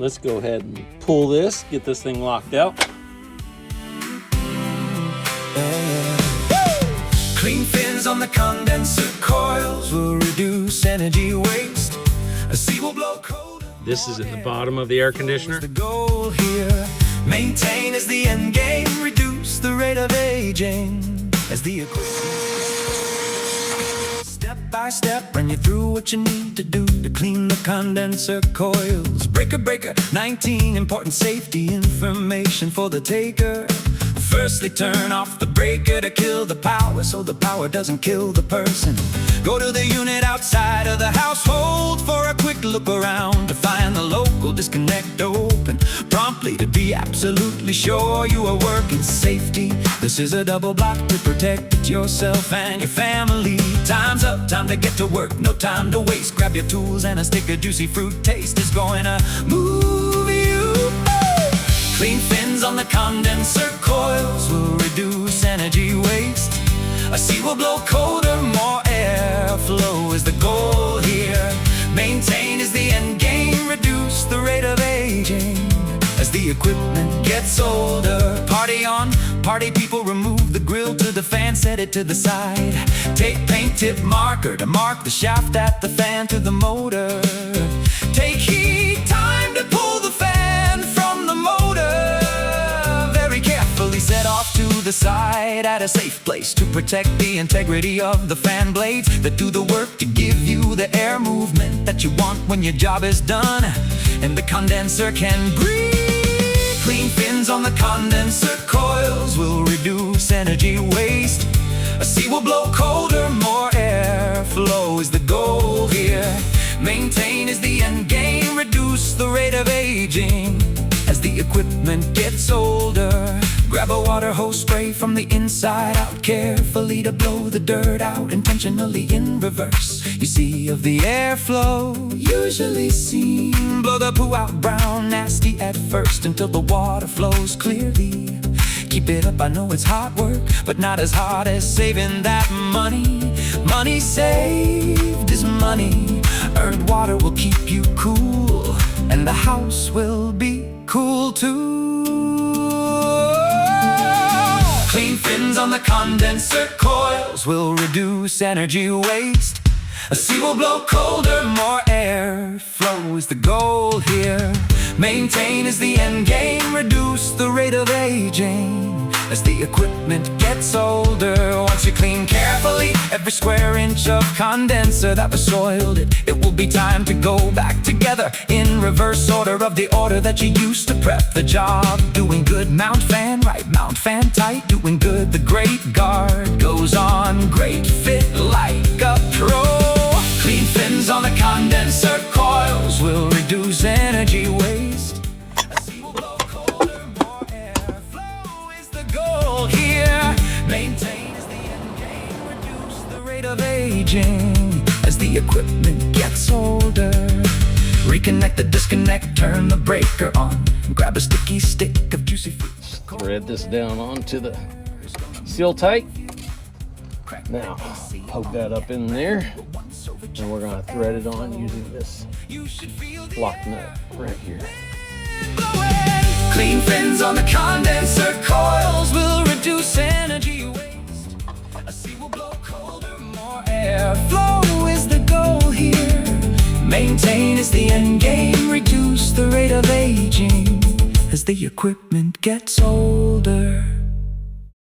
let's go ahead and pull this, get this thing locked out. Clean fins on the condenser coils will reduce energy waste. A sea will blow cold. This is at the bottom of the air conditioner. The goal here, maintain is the end game, reduce the rate of aging as the equipment. Step by step, run you through what you need to do to clean the condenser coils. Breaker, 19 important safety information for the taker. Firstly, turn off the breaker to kill the power, so the power doesn't kill the person. Go to the unit outside of the household for a quick look around to find the local disconnect open promptly to be absolutely sure you are working safety. This is a double block to protect yourself and your family. Time's up, time to get to work, no time to waste. Grab your tools and a stick of juicy fruit taste is going to move you. Clean fins on the condenser coils will reduce energy waste. A sea will blow colder, more airflow is the goal here. Maintain is the end game, reduce the rate of aging as the equipment gets older. Party on, party people, remove the grill to the fan, set it to the side. Take paint tip marker to mark the shaft at the fan to the motor. Take heat, time to pull the fan from the motor. Very carefully set off to the side at a safe place to protect the integrity of the fan blades that do the work to give you the air movement that you want when your job is done and the condenser can breathe. Clean fins on the condenser coils will reduce energy waste. A sea will blow colder, more airflow is the goal here. Maintain is the end game, reduce the rate of aging as the equipment gets older. Grab a water hose spray from the inside out carefully to blow the dirt out, intentionally in reverse. You see of the airflow usually seen. Blow the poo out brown, nasty at first until the water flows clearly. Keep it up, I know it's hard work, but not as hard as saving that money. Money saved is money. Earned water will keep you cool, and the house will be cool too. Clean fins on the condenser coils will reduce energy waste. A sea will blow colder, more airflow is the goal here. Maintain is the end game, reduce the rate of aging as the equipment gets older. Once you clean carefully every square inch of condenser that was soiled, it will be time to go back together in reverse order of the order that you used to prep the job. Doing good, mount fan right, mount fan tight. Doing good, the Grate guard goes on. Great fit like a pro. Clean fins on the condenser coils will reduce energy waste. A sea will blow colder, more airflow is the goal here. Maintain is the end game, reduce the rate of aging as the equipment gets older. Reconnect the disconnect, turn the breaker on, grab a sticky stick of juicy fruit. Thread this down onto the seal tight. Now poke that up in there, and we're going to thread it on using this lock nut right here. Clean fins on the condenser coils will reduce energy waste. A sea will blow colder, more airflow is the goal here. Maintain is the end game, reduce the rate of aging as the equipment gets older.